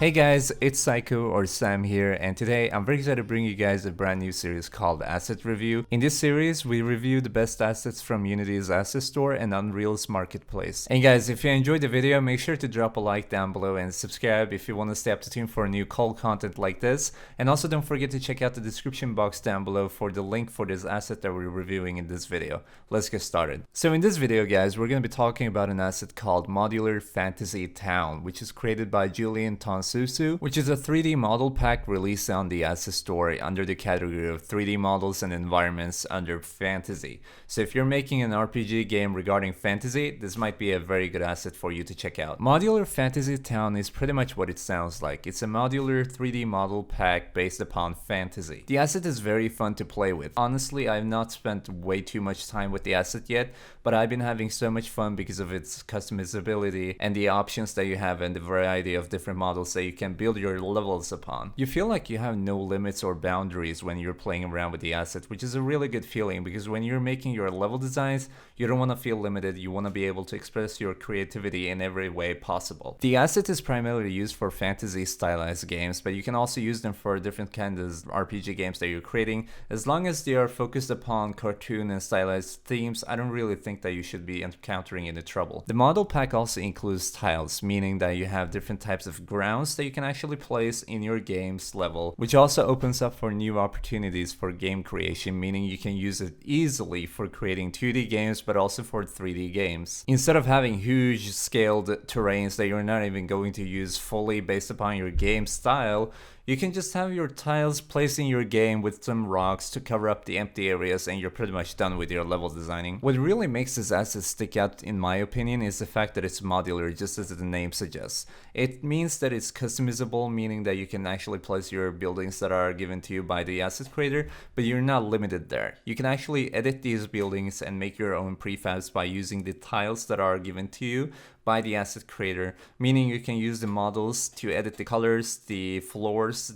Hey guys, it's Psycho or Sam here, and today I'm very excited to bring you guys a brand new series called Asset Review. In this series, we review the best assets from Unity's Asset Store and Unreal's Marketplace. And guys, if you enjoyed the video, make sure to drop a like down below and subscribe if you want to stay up to tune for new cool content like this. And also don't forget to check out the description box down below for the link for this asset that we're reviewing in this video. Let's get started. So in this video guys, we're going to be talking about an asset called Modular Fantasy Town, which is created by Julien, which is a 3D model pack released on the Asset Store under the category of 3D models and environments under fantasy. So if you're making an RPG game regarding fantasy, this might be a very good asset for you to check out. Modular Fantasy Town is pretty much what it sounds like. It's a modular 3D model pack based upon fantasy. The asset is very fun to play with. Honestly, I've not spent way too much time with the asset yet, but I've been having so much fun because of its customizability and the options that you have and the variety of different models that you can build your levels upon. You feel like you have no limits or boundaries when you're playing around with the asset, which is a really good feeling because when you're making your level designs, you don't want to feel limited. You want to be able to express your creativity in every way possible. The asset is primarily used for fantasy stylized games, but you can also use them for different kinds of RPG games that you're creating. As long as they are focused upon cartoon and stylized themes, I don't really think that you should be encountering any trouble. The model pack also includes tiles, meaning that you have different types of grounds that you can actually place in your game's level, which also opens up for new opportunities for game creation, meaning you can use it easily for creating 2D games but also for 3D games. Instead of having huge scaled terrains that you're not even going to use fully based upon your game style, you can just have your tiles placed in your game with some rocks to cover up the empty areas and you're pretty much done with your level designing. What really makes this asset stick out in my opinion is the fact that it's modular, just as the name suggests. It means that it's customizable, meaning that you can actually place your buildings that are given to you by the asset creator, but you're not limited there. You can actually edit these buildings and make your own prefabs by using the tiles that are given to you by the asset creator, meaning you can use the models to edit the colors, the floors,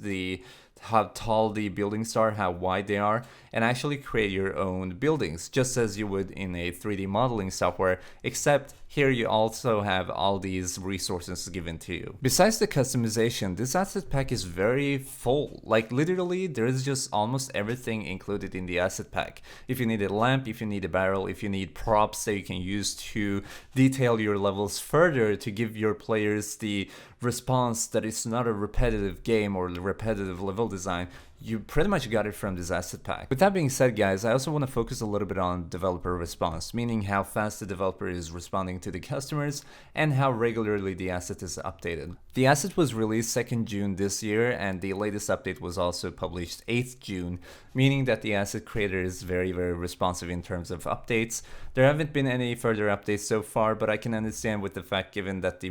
how tall the buildings are, how wide they are, and actually create your own buildings, just as you would in a 3D modeling software, except here you also have all these resources given to you. Besides the customization, this asset pack is very full. Like literally, there is just almost everything included in the asset pack. If you need a lamp, if you need a barrel, if you need props that you can use to detail your levels further to give your players the response that it's not a repetitive game or repetitive level design, you pretty much got it from this asset pack. With that being said guys, I also want to focus a little bit on developer response, meaning how fast the developer is responding to the customers and how regularly the asset is updated. The asset was released 2nd June this year and the latest update was also published 8th June, meaning that the asset creator is very responsive in terms of updates. There haven't been any further updates so far, but I can understand with the fact given that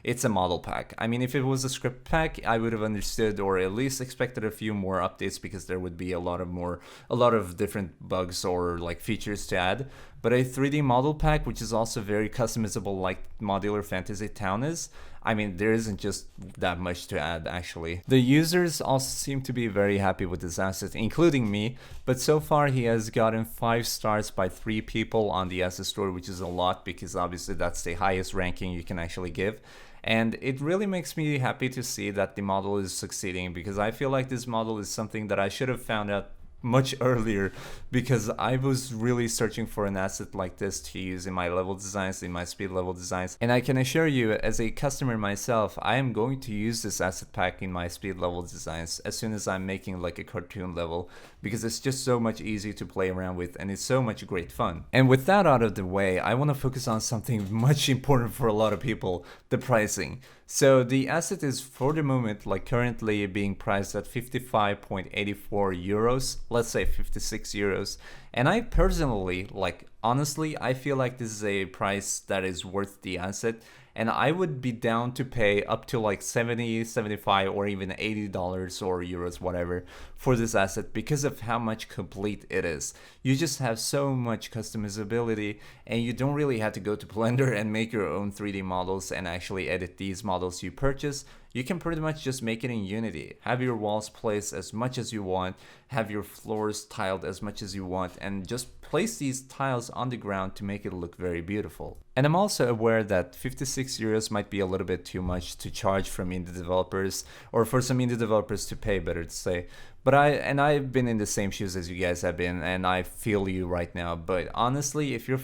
it's a model pack. I mean, if it was a script pack, I would have understood or at least expected a few more updates because there would be a lot of different bugs or like features to add. But a 3D model pack, which is also very customizable like Modular Fantasy Town is, I mean, there isn't just that much to add actually. The users also seem to be very happy with this asset, including me, but so far he has gotten 5 stars by 3 people on the asset store, which is a lot because obviously that's the highest ranking you can actually give. And it really makes me happy to see that the model is succeeding because I feel like this model is something that I should have found out much earlier because I was really searching for an asset like this to use in my level designs, in my speed level designs, and I can assure you as a customer myself, I am going to use this asset pack in my speed level designs as soon as I'm making like a cartoon level because it's just so much easy to play around with and it's so much great fun. And with that out of the way, I want to focus on something much important for a lot of people, the pricing. So the asset is for the moment like currently being priced at 55.84 euros, let's say 56 euros. And I personally, like honestly, I feel like this is a price that is worth the asset. And I would be down to pay up to like 70, 75 or even $80 or euros, whatever, for this asset because of how much complete it is. You just have so much customizability and you don't really have to go to Blender and make your own 3D models and actually edit these models you purchase. You can pretty much just make it in Unity, have your walls placed as much as you want, have your floors tiled as much as you want, and just place these tiles on the ground to make it look very beautiful. And I'm also aware that 56 euros might be a little bit too much to charge from indie developers, or for some indie developers to pay, better to say. But I've been in the same shoes as you guys have been, and I feel you right now. But honestly, if you're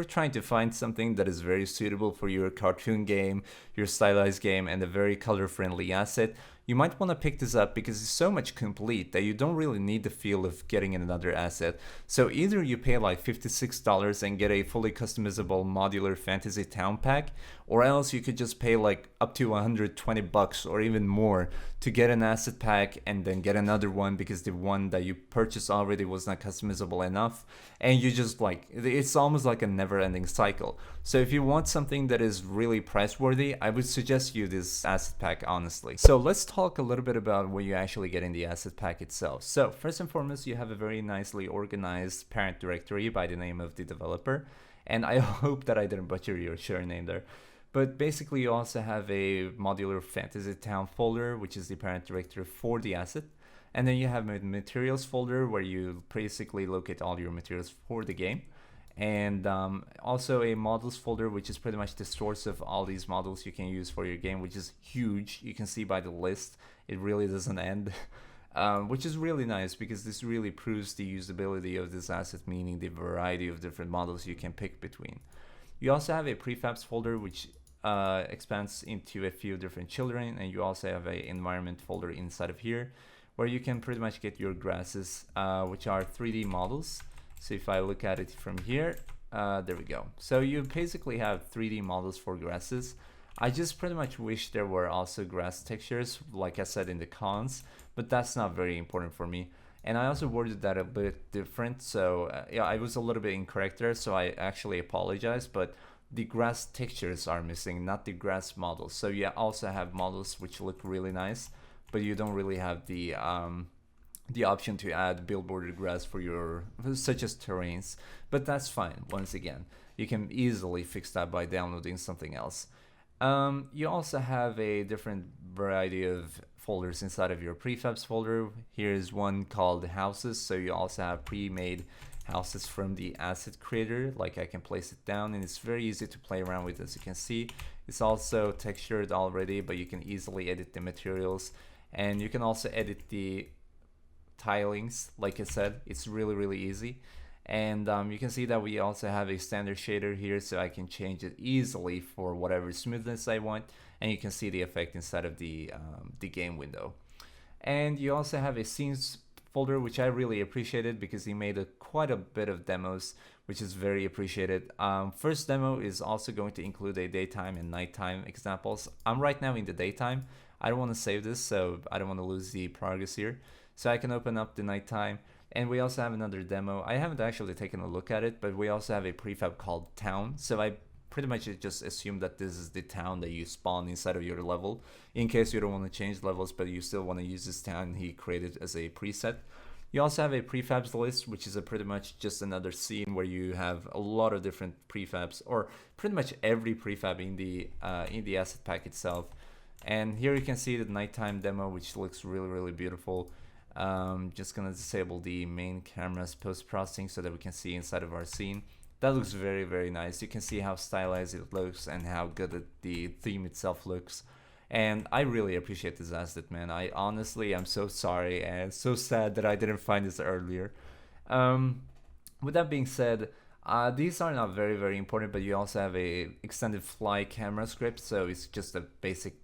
trying to find something that is very suitable for your cartoon game, your stylized game, and a very color-friendly asset, you might want to pick this up because it's so much complete that you don't really need the feel of getting another asset. So either you pay like $56 and get a fully customizable modular fantasy town pack, or else you could just pay like up to 120 bucks or even more to get an asset pack and then get another one because the one that you purchased already was not customizable enough, and you just like, it's almost like a never-ending cycle. So if you want something that is really price worthy, I would suggest you this asset pack, honestly. So let's talk a little bit about what you actually get in the asset pack itself. So first and foremost, you have a very nicely organized parent directory by the name of the developer, and I hope that I didn't butcher your surname there. But basically you also have a modular fantasy town folder, which is the parent directory for the asset. And then you have a materials folder where you basically locate all your materials for the game. And also a models folder, which is pretty much the source of all these models you can use for your game, which is huge. You can see by the list, it really doesn't end. Which is really nice because this really proves the usability of this asset, meaning the variety of different models you can pick between. You also have a prefabs folder, which expands into a few different children, and you also have a environment folder inside of here where you can pretty much get your grasses, which are 3D models. So if I look at it from here, there we go. So you basically have 3D models for grasses. I just pretty much wish there were also grass textures, like I said in the cons, but that's not very important for me. And I also worded that a bit different, so yeah, I was a little bit incorrect there, so I actually apologize, but the grass textures are missing, not the grass models. So you also have models which look really nice, but you don't really have the option to add billboarded grass for your, such as terrains, but that's fine. Once again, you can easily fix that by downloading something else. You also have a different variety of folders inside of your prefabs folder. Here's one called houses, so you also have pre-made houses from the asset creator. Like, I can place it down and it's very easy to play around with, as you can see. It's also textured already, but you can easily edit the materials, and you can also edit the tilings. Like I said, it's really easy. And you can see that we also have a standard shader here, so I can change it easily for whatever smoothness I want, and you can see the effect inside of the game window. And you also have a scenes folder, which I really appreciated because he made quite a bit of demos, which is very appreciated. First demo is also going to include a daytime and nighttime examples. I'm right now in the daytime. I don't want to save this, so I don't want to lose the progress here. So I can open up the nighttime. And we also have another demo. I haven't actually taken a look at it, but we also have a prefab called Town. So I pretty much just assume that this is the town that you spawn inside of your level, in case you don't want to change levels, but you still want to use this town he created as a preset. You also have a prefabs list, which is pretty much just another scene where you have a lot of different prefabs, or pretty much every prefab in the asset pack itself. And here you can see the nighttime demo, which looks really beautiful. Just gonna disable the main camera's post-processing so that we can see inside of our scene. That looks very nice. You can see how stylized it looks and how good the theme itself looks. And I really appreciate this asset, man. I honestly am so sorry and so sad that I didn't find this earlier. With that being said, these are not very important, but you also have a extended fly camera script, so it's just a basic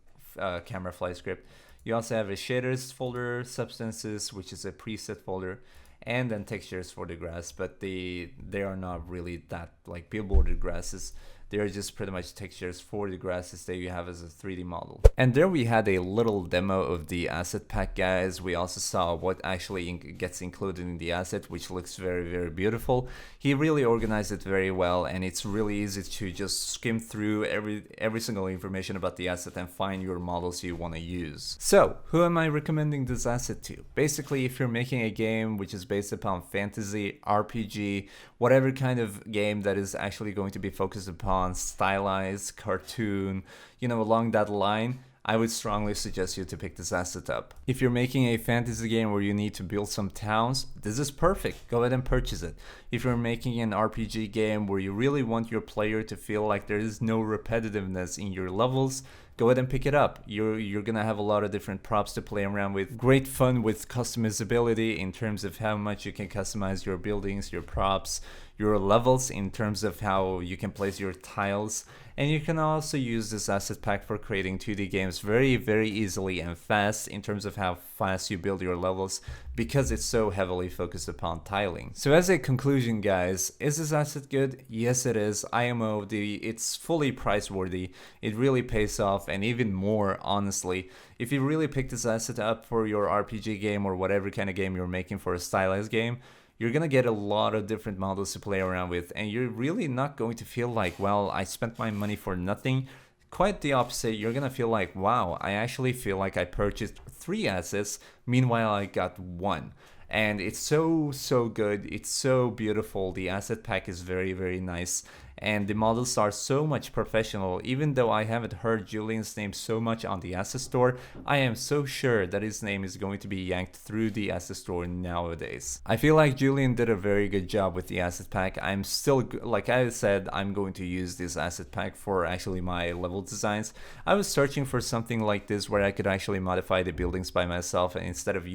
camera fly script. You also have a shaders folder, substances, which is a preset folder, and then textures for the grass, but they are not really that like billboarded grasses. They are just pretty much textures for the grasses that you have as a 3D model. And there we had a little demo of the asset pack, guys. We also saw what actually gets included in the asset, which looks very beautiful. He really organized it very well, and it's really easy to just skim through every single information about the asset and find your models you want to use. So, who am I recommending this asset to? Basically, if you're making a game which is based upon fantasy, RPG, whatever kind of game that is actually going to be focused upon stylized cartoon, you know, along that line, I would strongly suggest you to pick this asset up. If you're making a fantasy game where you need to build some towns, this is perfect. Go ahead and purchase it. If you're making an RPG game where you really want your player to feel like there is no repetitiveness in your levels, go ahead and pick it up. You're gonna have a lot of different props to play around with. Great fun with customizability in terms of how much you can customize your buildings, your props, your levels in terms of how you can place your tiles. And you can also use this asset pack for creating 2D games very easily and fast in terms of how fast you build your levels, because it's so heavily focused upon tiling. So as a conclusion, guys, is this asset good? Yes, it is. IMO, it's fully price worthy. It really pays off, and even more, honestly. If you really pick this asset up for your RPG game or whatever kind of game you're making for a stylized game, you're gonna get a lot of different models to play around with, and you're really not going to feel like, well, I spent my money for nothing. Quite the opposite. You're gonna feel like, wow, I actually feel like I purchased 3 assets, meanwhile I got 1. And it's so good, it's so beautiful. The asset pack is very nice, and the models are so much professional. Even though I haven't heard Julien's name so much on the asset store, I am so sure that his name is going to be yanked through the asset store nowadays. I feel like Julien did a very good job with the asset pack. I'm still, like I said, I'm going to use this asset pack for actually my level designs. I was searching for something like this where I could actually modify the buildings by myself, and instead of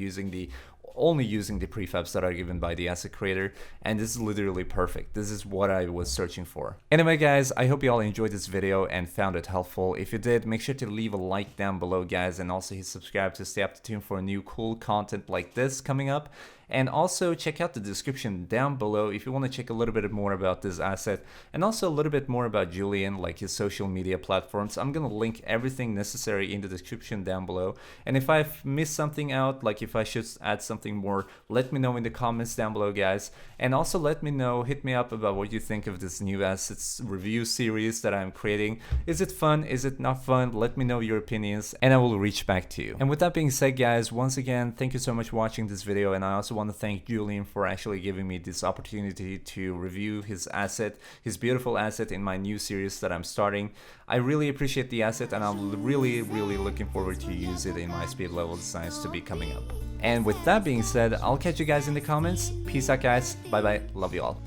only using the prefabs that are given by the asset creator, and this is literally perfect. This is what I was searching for. Anyway, guys, I hope you all enjoyed this video and found it helpful. If you did, make sure to leave a like down below, guys, and also hit subscribe to stay up to tune for new cool content like this coming up. And also check out the description down below if you want to check a little bit more about this asset, and also a little bit more about Julien, like his social media platforms. I'm gonna link everything necessary in the description down below. And if I've missed something out, like if I should add something more, let me know in the comments down below, guys. And also let me know, hit me up about what you think of this new assets review series that I'm creating. Is it fun? Is it not fun? Let me know your opinions, and I will reach back to you. And with that being said, guys, once again, thank you so much for watching this video, and I also want to thank Julien for actually giving me this opportunity to review his asset, his beautiful asset in my new series that I'm starting. I really appreciate the asset, and I'm really looking forward to use it in my speed level designs to be coming up. And with that being said, I'll catch you guys in the comments. Peace out, guys. Bye bye. Love you all.